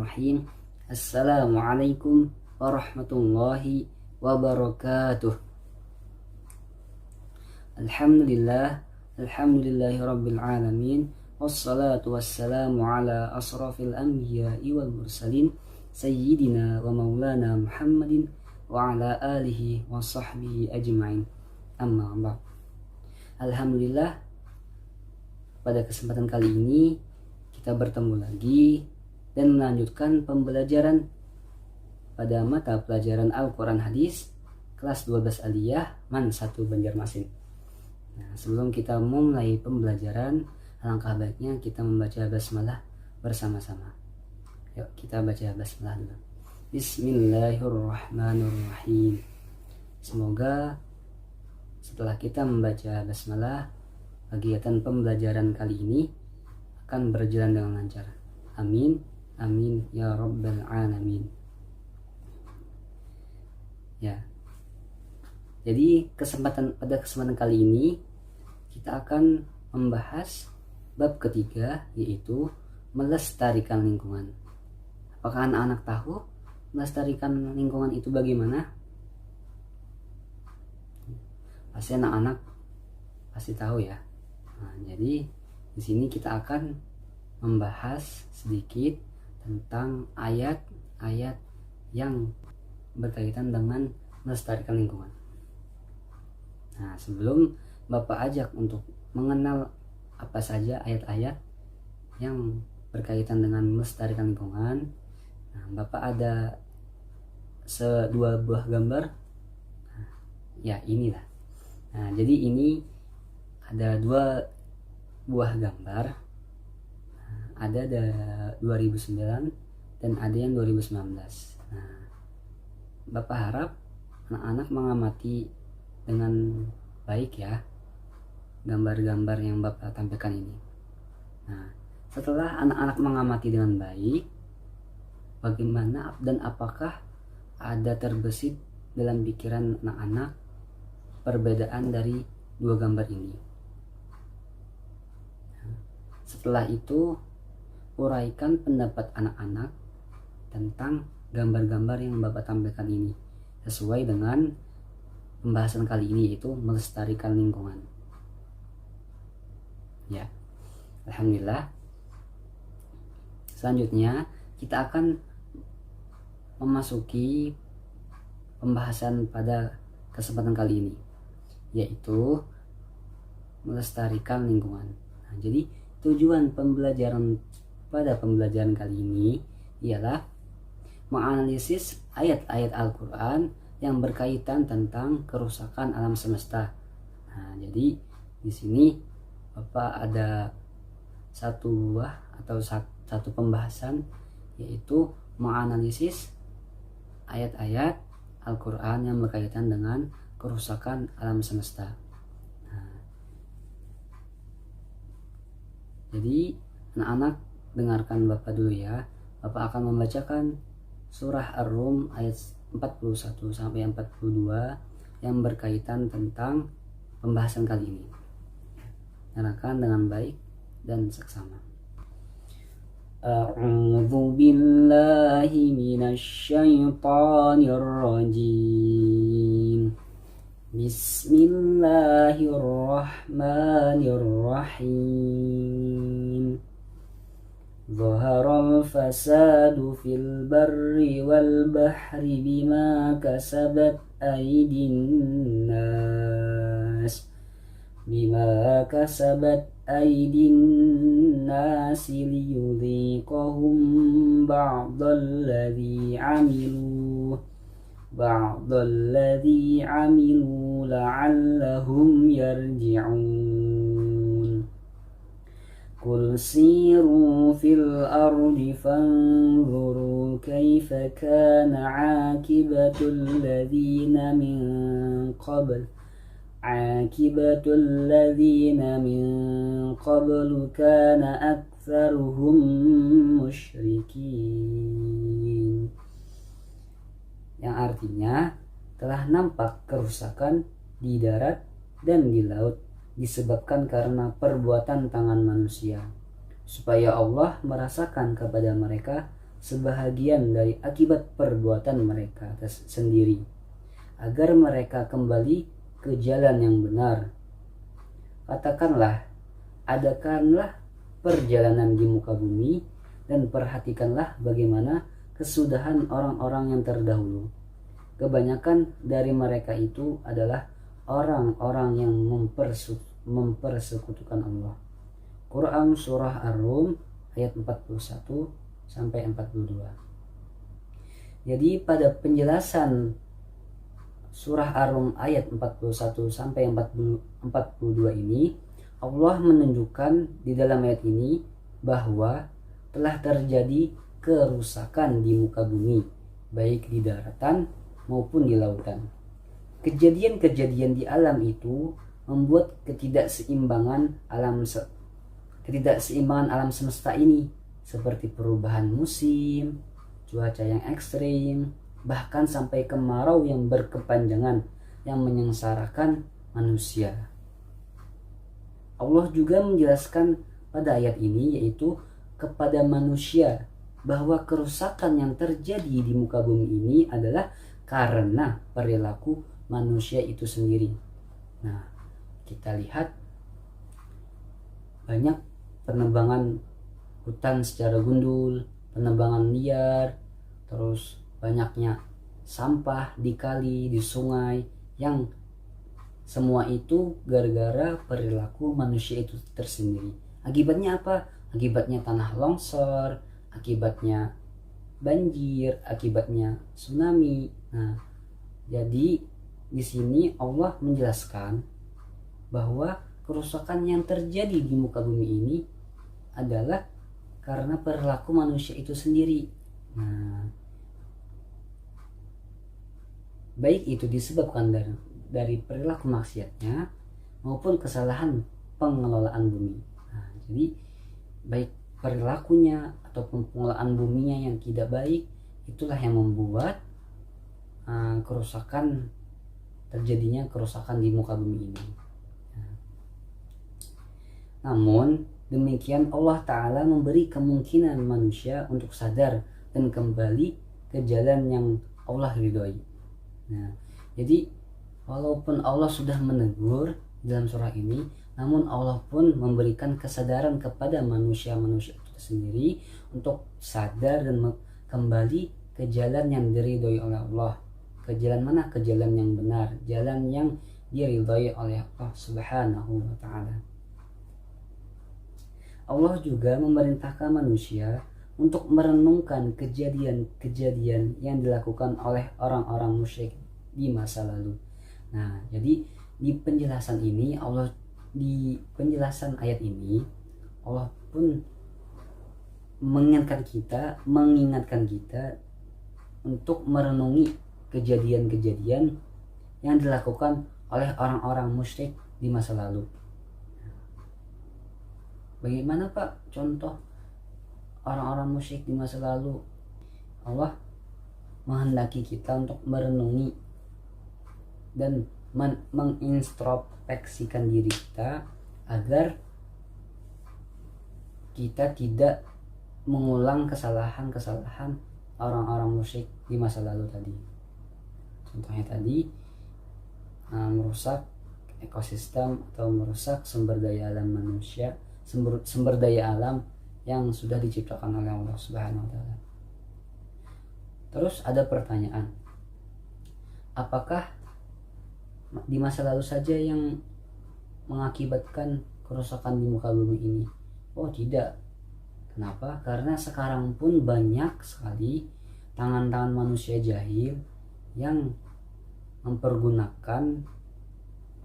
Bismillahirrahmanirrahim. Assalamualaikum warahmatullahi wabarakatuh. Alhamdulillahi rabbil alamin. Wassalatu wassalamu ala asrafil anbiya'i wal mursalin sayyidina wa maulana Muhammadin wa ala alihi wa sahbihi ajma'in. Amma ba'd. Alhamdulillah, pada kesempatan kali ini kita bertemu lagi dan melanjutkan pembelajaran pada mata pelajaran Al-Quran Hadis kelas 12 Aliyah MAN 1 Banjarmasin. Nah, sebelum kita mulai pembelajaran, alangkah baiknya kita membaca basmalah bersama-sama. Yuk kita baca basmalah dulu. Bismillahirrahmanirrahim. Semoga setelah kita membaca basmalah, kegiatan pembelajaran kali ini akan berjalan dengan lancar. Amin, amin ya rabbal alamin. Ya. Jadi pada kesempatan kali ini kita akan membahas bab ketiga, yaitu melestarikan lingkungan. Apakah anak-anak tahu melestarikan lingkungan itu bagaimana? Pasti anak-anak pasti tahu ya. Nah, jadi di sini kita akan membahas sedikit tentang ayat-ayat yang berkaitan dengan melestarikan lingkungan. Nah, sebelum Bapak ajak untuk mengenal apa saja ayat-ayat yang berkaitan dengan melestarikan lingkungan, nah, Bapak ada dua buah gambar. Nah, ya inilah. Nah, jadi ini ada dua buah gambar. Nah, ada 2009 dan ada yang 2019. Nah, Bapak harap anak-anak mengamati dengan baik ya gambar-gambar yang Bapak tampilkan ini. Nah, setelah anak-anak mengamati dengan baik, bagaimana dan apakah ada terbesit dalam pikiran anak-anak perbedaan dari dua gambar ini? Nah, setelah itu uraikan pendapat anak-anak tentang gambar-gambar yang Bapak tampilkan ini sesuai dengan pembahasan kali ini, yaitu melestarikan lingkungan. Ya, alhamdulillah. Selanjutnya kita akan memasuki pembahasan pada kesempatan kali ini, yaitu melestarikan lingkungan. Nah, jadi tujuan pembelajaran pada pembelajaran kali ini ialah menganalisis ayat-ayat Al-Quran yang berkaitan tentang kerusakan alam semesta. Nah, jadi di sini Bapak ada satu pembahasan, yaitu menganalisis ayat-ayat Al-Quran yang berkaitan dengan kerusakan alam semesta. Nah, jadi anak-anak dengarkan Bapak dulu ya. Bapak akan membacakan surah Ar-Rum ayat 41 sampai 42 yang berkaitan tentang pembahasan kali ini. Dengarkan dengan baik dan seksama. A'udzu billahi minasy syaithanir rajim. Bismillahirrahmanirrahim. Zaharal fasadu fil barri wal bahri bima kasabat aydin nas liyudhiqahum ba'dalladhi amilu la'allahum yarji'un. Qul siru fil ardi fanzuru kaifa kana 'aqibatul ladzina min qablu kana aktsaruhum musyrikin. Yang artinya, telah nampak kerusakan di darat dan di laut disebabkan karena perbuatan tangan manusia, supaya Allah merasakan kepada mereka sebahagian dari akibat perbuatan mereka sendiri, agar mereka kembali ke jalan yang benar. Katakanlah, adakanlah perjalanan di muka bumi dan perhatikanlah bagaimana kesudahan orang-orang yang terdahulu. Kebanyakan dari mereka itu adalah orang-orang yang mempersekutukan Allah. Quran Surah Ar-Rum ayat 41 sampai 42. Jadi pada penjelasan Surah Ar-Rum ayat 41 sampai 42 ini, Allah menunjukkan di dalam ayat ini bahwa telah terjadi kerusakan di muka bumi, baik di daratan maupun di lautan. Kejadian-kejadian di alam itu membuat ketidakseimbangan alam semesta ini, seperti perubahan musim, cuaca yang ekstrim, bahkan sampai kemarau yang berkepanjangan yang menyengsarakan manusia. Allah juga menjelaskan pada ayat ini, yaitu kepada manusia, bahwa kerusakan yang terjadi di muka bumi ini adalah karena perilaku manusia itu sendiri. Nah, kita lihat banyak penebangan hutan secara gundul, penebangan liar, terus banyaknya sampah di kali, di sungai, yang semua itu gara-gara perilaku manusia itu tersendiri. Akibatnya apa? Akibatnya tanah longsor, akibatnya banjir, akibatnya tsunami. Nah, jadi di sini Allah menjelaskan bahwa kerusakan yang terjadi di muka bumi ini adalah karena perilaku manusia itu sendiri. Nah, baik itu disebabkan dari perilaku maksiatnya maupun kesalahan pengelolaan bumi. Nah, jadi baik perilakunya ataupun pengelolaan buminya yang tidak baik, itulah yang membuat terjadinya kerusakan di muka bumi ini. Namun demikian, Allah Ta'ala memberi kemungkinan manusia untuk sadar dan kembali ke jalan yang Allah ridhoi. Nah, jadi walaupun Allah sudah menegur dalam surah ini, namun Allah pun memberikan kesadaran kepada manusia-manusia itu sendiri untuk sadar dan kembali ke jalan yang diridhoi oleh Allah. Ke jalan mana? Ke jalan yang benar, jalan yang diridhoi oleh Allah Subhanahu wa Ta'ala. Allah juga memerintahkan manusia untuk merenungkan kejadian-kejadian yang dilakukan oleh orang-orang musyrik di masa lalu. Nah, jadi di penjelasan ayat ini, Allah pun mengingatkan kita untuk merenungi kejadian-kejadian yang dilakukan oleh orang-orang musyrik di masa lalu. Bagaimana Pak contoh orang-orang musyrik di masa lalu? Allah menghendaki kita untuk merenungi dan mengintrospeksikan diri kita agar kita tidak mengulang kesalahan-kesalahan orang-orang musyrik di masa lalu tadi. Contohnya tadi merusak ekosistem atau merusak sumber daya alam manusia, sumber daya alam yang sudah diciptakan oleh Allah Subhanahu wa Ta'ala. Terus ada pertanyaan, apakah di masa lalu saja yang mengakibatkan kerusakan di muka bumi ini? Oh tidak. Kenapa? Karena sekarang pun banyak sekali tangan-tangan manusia jahil yang mempergunakan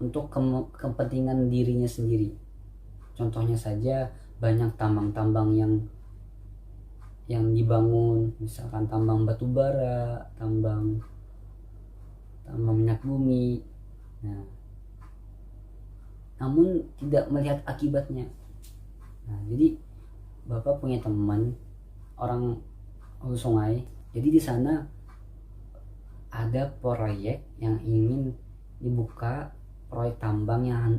untuk kepentingan dirinya sendiri. Contohnya saja banyak tambang-tambang yang dibangun, misalkan tambang batu bara, tambang minyak bumi. Nah, namun tidak melihat akibatnya. Nah, jadi Bapak punya teman orang hulu sungai. Jadi di sana ada proyek yang ingin dibuka, proyek tambang yang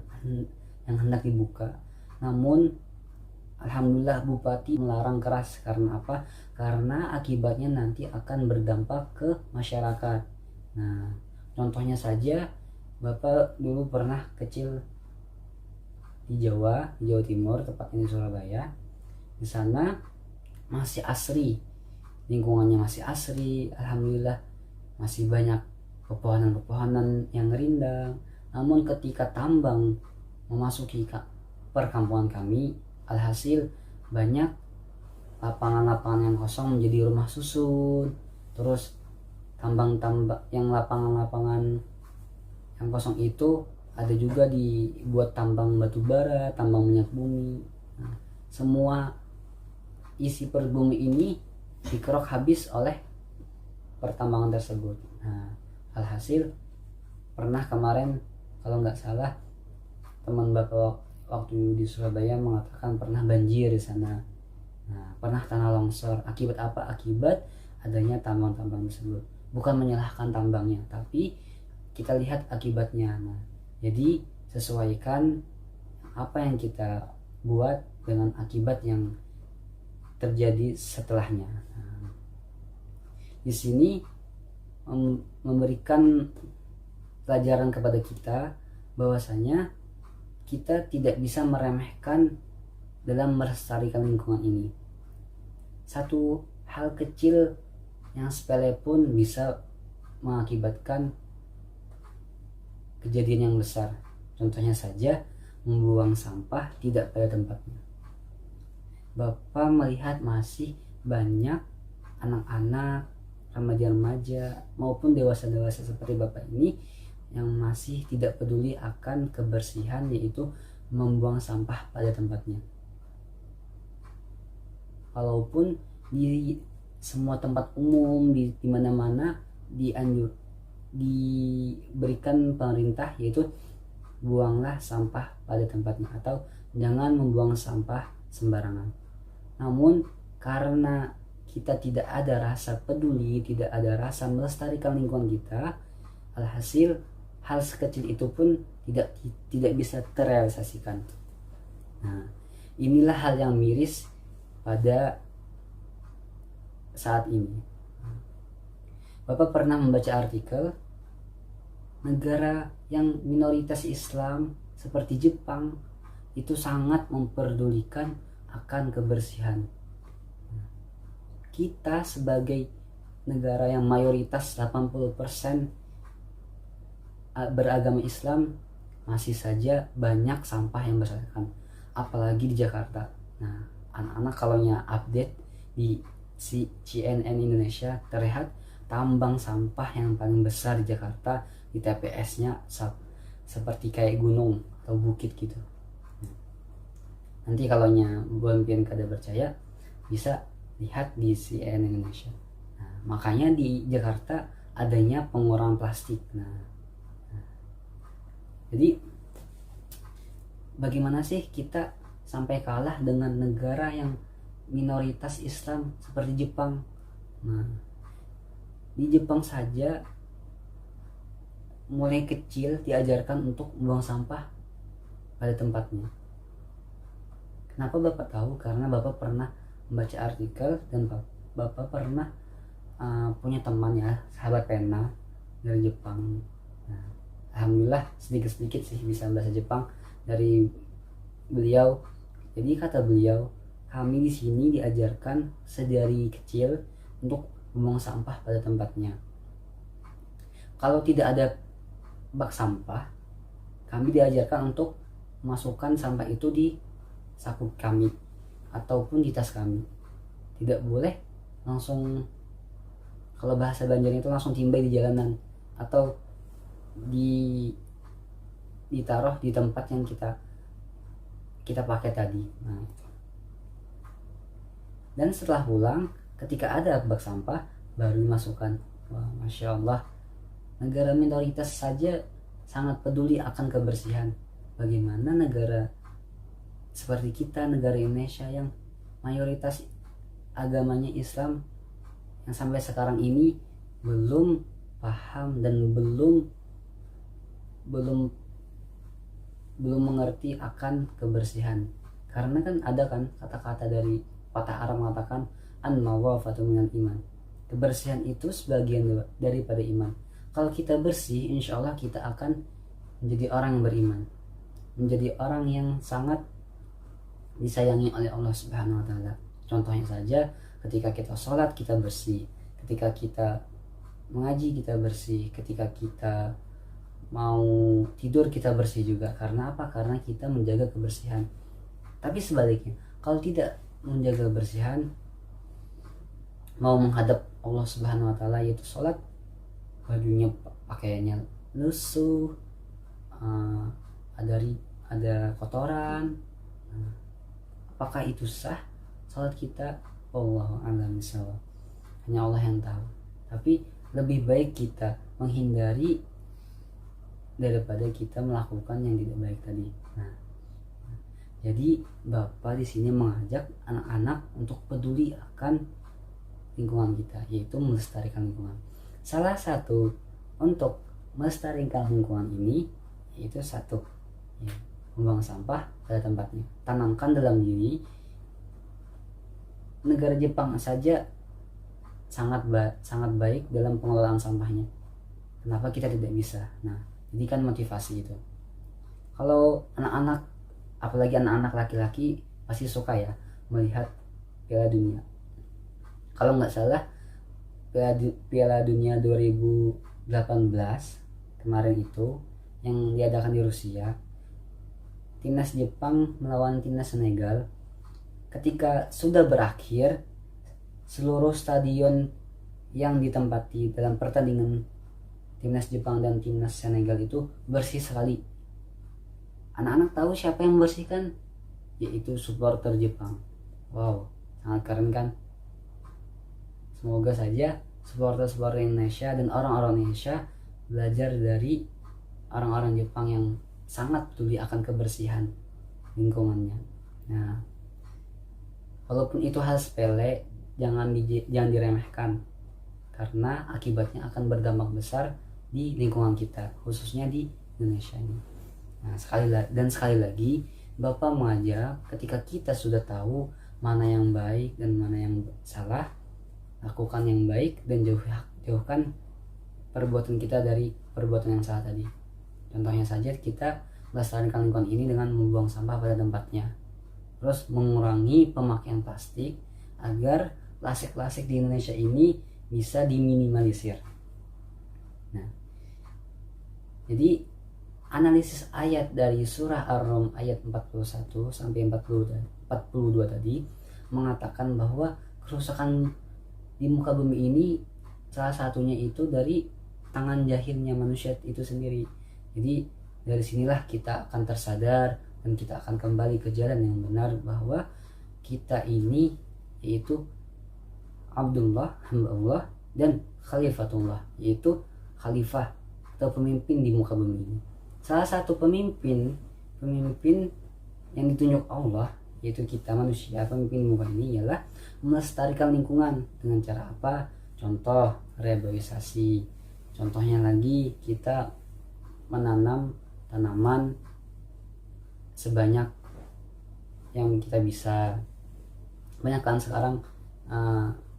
hendak dibuka. Namun Alhamdulillah bupati melarang keras. Karena apa? Karena akibatnya nanti akan berdampak ke masyarakat. Nah, contohnya saja, Bapak dulu pernah kecil di Jawa Timur, tepatnya di Surabaya. Di sana masih asri, lingkungannya masih asri, alhamdulillah masih banyak pepohonan-pepohonan yang rindang. Namun ketika tambang memasuki perkampungan kami, alhasil banyak lapangan-lapangan yang kosong menjadi rumah susun. Terus tambang-tambang yang lapangan-lapangan yang kosong itu ada juga dibuat tambang batu bara, tambang minyak bumi. Nah, semua isi perut bumi ini dikerok habis oleh pertambangan tersebut. Nah, alhasil pernah kemarin kalau nggak salah teman Bapak waktu di Surabaya mengatakan pernah banjir di sana. Nah, pernah tanah longsor. Akibat apa? Akibat adanya tambang-tambang tersebut. Bukan menyalahkan tambangnya, tapi kita lihat akibatnya. Nah, jadi sesuaikan apa yang kita buat dengan akibat yang terjadi setelahnya. Nah, di sini memberikan pelajaran kepada kita bahwasanya kita tidak bisa meremehkan dalam melestarikan lingkungan ini. Satu hal kecil yang sepele pun bisa mengakibatkan kejadian yang besar. Contohnya saja membuang sampah tidak pada tempatnya. Bapak melihat masih banyak anak-anak, remaja-remaja maupun dewasa-dewasa seperti Bapak ini yang masih tidak peduli akan kebersihan, yaitu membuang sampah pada tempatnya. Walaupun di semua tempat umum, di mana-mana diberikan pemerintah, yaitu buanglah sampah pada tempatnya atau jangan membuang sampah sembarangan. Namun karena kita tidak ada rasa peduli, tidak ada rasa melestarikan lingkungan kita, alhasil hal sekecil itu pun tidak bisa terrealisasikan. Nah, inilah hal yang miris pada saat ini. Bapak pernah membaca artikel negara yang minoritas Islam seperti Jepang itu sangat memperdulikan akan kebersihan. Kita sebagai negara yang mayoritas 80% beragama Islam masih saja banyak sampah yang berserakan, apalagi di Jakarta. Nah, anak-anak kalau update di CNN Indonesia terlihat tambang sampah yang paling besar di Jakarta, di TPS-nya seperti kayak gunung atau bukit gitu. Nanti kalau bukan kada percaya bisa lihat di CNN Indonesia. Nah, makanya di Jakarta adanya pengurangan plastik. Jadi bagaimana sih kita sampai kalah dengan negara yang minoritas Islam seperti Jepang? Nah, di Jepang saja mulai kecil diajarkan untuk membuang sampah pada tempatnya. Kenapa Bapak tahu? Karena Bapak pernah membaca artikel dan Bapak pernah punya teman sahabat pena dari Jepang. Nah, alhamdulillah sedikit-sedikit sih bisa bahasa Jepang dari beliau. Jadi kata beliau, kami di sini diajarkan sedari kecil untuk membuang sampah pada tempatnya. Kalau tidak ada bak sampah, kami diajarkan untuk memasukkan sampah itu di saku kami ataupun di tas kami. Tidak boleh langsung, kalau bahasa Banjar itu langsung timbai di jalanan atau ditaruh di tempat yang kita pakai tadi. Nah, dan setelah pulang, ketika ada bak sampah baru dimasukkan. Wah, Masya Allah, negara minoritas saja sangat peduli akan kebersihan. Bagaimana negara seperti kita, negara Indonesia yang mayoritas agamanya Islam, yang sampai sekarang ini belum paham dan belum mengerti akan kebersihan. Karena kan ada kan kata-kata dari patah Arab mengatakan an-nawafatu minal iman. Kebersihan itu sebagian daripada iman. Kalau kita bersih, insya Allah kita akan menjadi orang yang beriman, menjadi orang yang sangat disayangi oleh Allah Subhanahu wa taala. Contohnya saja ketika kita sholat kita bersih, ketika kita mengaji kita bersih, ketika kita mau tidur kita bersih juga. Karena apa? Karena kita menjaga kebersihan. Tapi sebaliknya, kalau tidak menjaga kebersihan, mau menghadap Allah Subhanahu wa taala yaitu sholat, bajunya pakaiannya lusuh, ada kotoran, apakah itu sah sholat kita? Wallahu a'lam bishawab. Hanya Allah yang tahu. Tapi lebih baik kita menghindari daripada kita melakukan yang tidak baik tadi. Nah, jadi Bapak di sini mengajak anak-anak untuk peduli akan lingkungan kita, yaitu melestarikan lingkungan. Salah satu untuk melestarikan lingkungan ini yaitu satu, ya, membuang sampah pada tempatnya. Tanamkan dalam diri. Negara Jepang saja sangat baik dalam pengelolaan sampahnya. Kenapa kita tidak bisa? Nah, jadi kan motivasi itu. Kalau anak-anak, apalagi anak-anak laki-laki, pasti suka ya melihat Piala Dunia. Kalau nggak salah Piala Dunia 2018 kemarin itu yang diadakan di Rusia, timnas Jepang melawan timnas Senegal. Ketika sudah berakhir, seluruh stadion yang ditempati dalam pertandingan timnas Jepang dan timnas Senegal itu bersih sekali. Anak-anak tahu siapa yang membersihkan? Yaitu supporter Jepang. Wow, sangat keren kan? Semoga saja supporter-supporter Indonesia dan orang-orang Indonesia belajar dari orang-orang Jepang yang sangat peduli akan kebersihan lingkungannya. Nah, walaupun itu hal sepele, jangan diremehkan, karena akibatnya akan berdampak besar di lingkungan kita, khususnya di Indonesia ini. Nah, sekali lagi Bapak mengajak, ketika kita sudah tahu mana yang baik dan mana yang salah, lakukan yang baik dan jauhkan perbuatan kita dari perbuatan yang salah tadi. Contohnya saja kita melestarikan lingkungan ini dengan membuang sampah pada tempatnya, terus mengurangi pemakaian plastik agar plastik di Indonesia ini bisa diminimalisir. Nah, jadi analisis ayat dari surah Ar-Rum ayat 41 sampai 42 tadi mengatakan bahwa kerusakan di muka bumi ini salah satunya itu dari tangan jahilnya manusia itu sendiri. Jadi dari sinilah kita akan tersadar dan kita akan kembali ke jalan yang benar, bahwa kita ini yaitu Abdullah, hamba Allah, dan Khalifatullah, yaitu khalifah atau pemimpin di muka bumi ini. Salah satu pemimpin yang ditunjuk Allah, yaitu kita manusia, pemimpin di muka ini ialah melestarikan lingkungan. Dengan cara apa? Contoh reboisasi. Contohnya lagi kita menanam tanaman sebanyak yang kita bisa. Banyak kan sekarang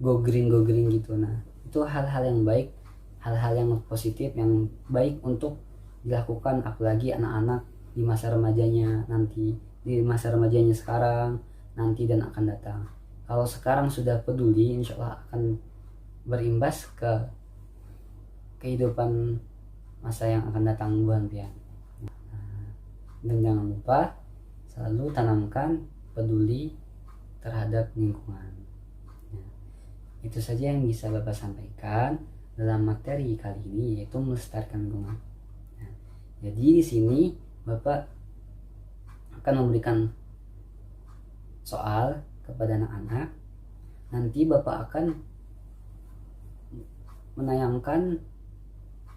go green gitu. Nah, itu hal-hal yang baik, hal-hal yang positif, yang baik untuk dilakukan, apalagi anak-anak di masa remajanya nanti, di masa remajanya sekarang, nanti, dan akan datang. Kalau sekarang sudah peduli, insya Allah akan berimbas ke kehidupan masa yang akan datang bukan pian. Dan jangan lupa selalu tanamkan peduli terhadap lingkungan. Itu saja yang bisa Bapak sampaikan dalam materi kali ini, yaitu melestarikan lingkungan. Jadi di sini Bapak akan memberikan soal kepada anak-anak. Nanti Bapak akan menayangkan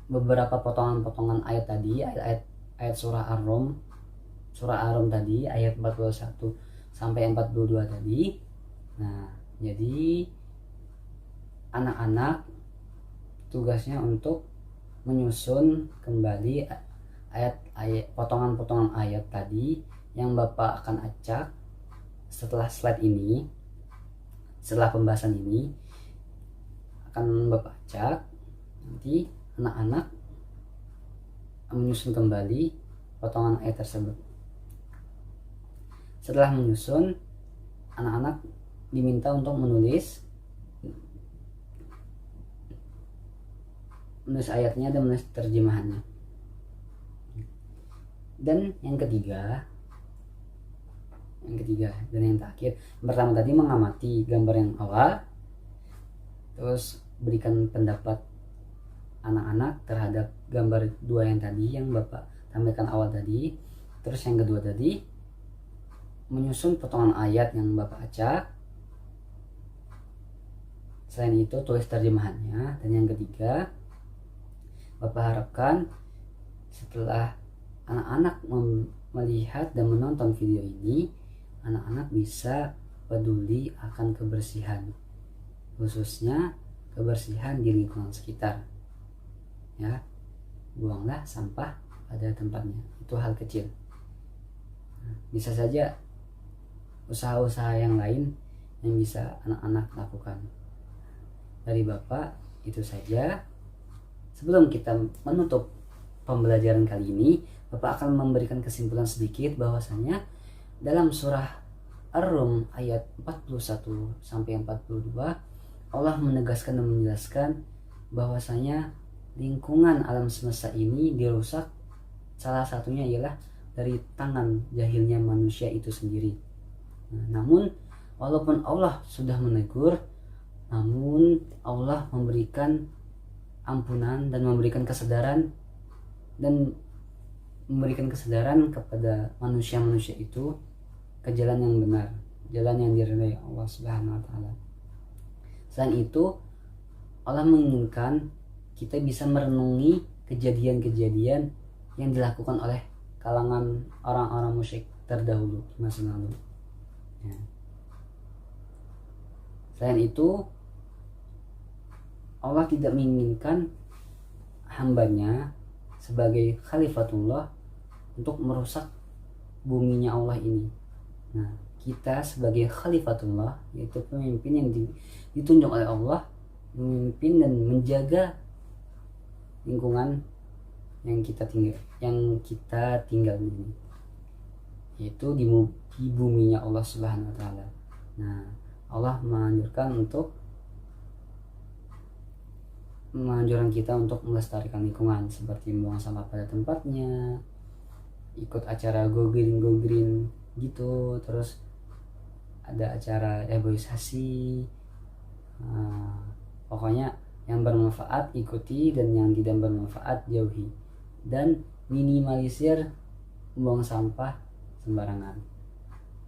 beberapa potongan-potongan ayat tadi, ayat surah Ar-Rum tadi, ayat 41 sampai 42 tadi. Nah, jadi anak-anak tugasnya untuk menyusun kembali ayat potongan-potongan ayat tadi yang Bapak akan acak setelah slide ini, setelah pembahasan ini akan Bapak ajak nanti anak-anak menyusun kembali potongan ayat tersebut. Setelah menyusun, anak-anak diminta untuk menulis ayatnya dan menulis terjemahannya. Dan yang ketiga dan yang terakhir, yang pertama tadi mengamati gambar yang awal, terus berikan pendapat anak-anak terhadap gambar dua yang tadi yang Bapak tampilkan awal tadi. Terus yang kedua tadi menyusun potongan ayat yang Bapak acak. Selain itu tulis terjemahannya. Dan yang ketiga, Bapak harapkan setelah anak-anak melihat dan menonton video ini, anak-anak bisa peduli akan kebersihan, khususnya kebersihan di lingkungan sekitar. Ya, buanglah sampah pada tempatnya. Itu hal kecil. Bisa saja usaha-usaha yang lain yang bisa anak-anak lakukan. Dari Bapak itu saja. Sebelum kita menutup pembelajaran kali ini, Bapak akan memberikan kesimpulan sedikit bahwasanya dalam surah Ar-Rum ayat 41 sampai 42, Allah menegaskan dan menjelaskan bahwasanya lingkungan alam semesta ini dirusak, salah satunya ialah dari tangan jahilnya manusia itu sendiri. Namun walaupun Allah sudah menegur, namun Allah memberikan ampunan dan memberikan kesadaran kepada manusia-manusia itu ke jalan yang benar, jalan yang diridhai Allah Subhanahu wa taala. Selain itu, Allah menginginkan kita bisa merenungi kejadian-kejadian yang dilakukan oleh kalangan orang-orang musyrik terdahulu di masa lalu. Ya. Selain itu, Allah tidak menginginkan hambanya sebagai khalifatullah untuk merusak buminya Allah ini. Nah, kita sebagai khalifatullah, yaitu pemimpin yang ditunjuk oleh Allah, memimpin dan menjaga lingkungan yang kita tinggal ini, yaitu di buminya Allah Subhanahu wa taala. Nah, Allah menganjurkan kita untuk melestarikan lingkungan, seperti membuang sampah pada tempatnya, ikut acara go green gitu, terus ada acara reboisasi. Pokoknya yang bermanfaat ikuti dan yang tidak bermanfaat jauhi, dan minimalisir membuang sampah sembarangan.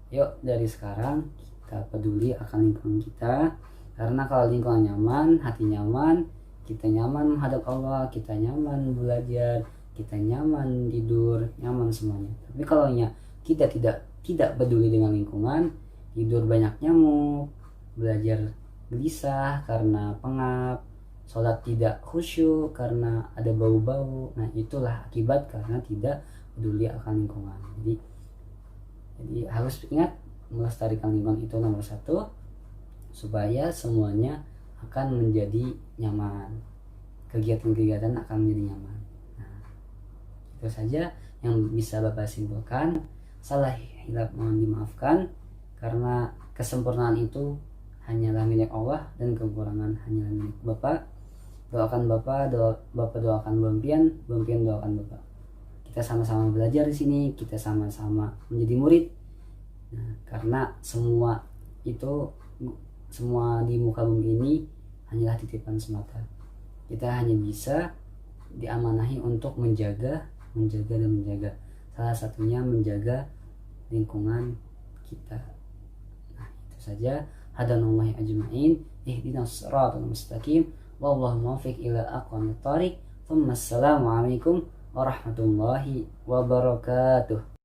Yuk dari sekarang kita peduli akan lingkungan kita, karena kalau lingkungan nyaman, hati nyaman, kita nyaman menghadap Allah, kita nyaman belajar, kita nyaman tidur, nyaman semuanya. Tapi kalau kita tidak peduli dengan lingkungan, tidur banyak nyamuk, belajar gelisah karena pengap, sholat tidak khusyuk karena ada bau-bau. Nah, itulah akibat karena tidak peduli akan lingkungan. Jadi harus ingat, melestarikan lingkungan itu nomor satu, supaya semuanya akan menjadi nyaman, kegiatan-kegiatan akan menjadi nyaman. Nah, itu saja yang bisa Bapak simpulkan. Salah hilaf mohon dimaafkan, karena kesempurnaan itu hanyalah milik Allah dan kekurangan hanyalah milik Bapak. Doakan Bapak doakan Bampian doakan Bapak. Kita sama-sama belajar di sini, kita sama-sama menjadi murid. Nah, karena semua di muka bumi ini hanyalah titipan semata. Kita hanya bisa diamanahi untuk menjaga. Salah satunya menjaga lingkungan kita. Nah, itu saja. Hadanallahi ajma'in, ihdinas siratal mustaqim, wallahu muwaffiq ila aqwamit thoriq. Assalamualaikum warahmatullahi wabarakatuh.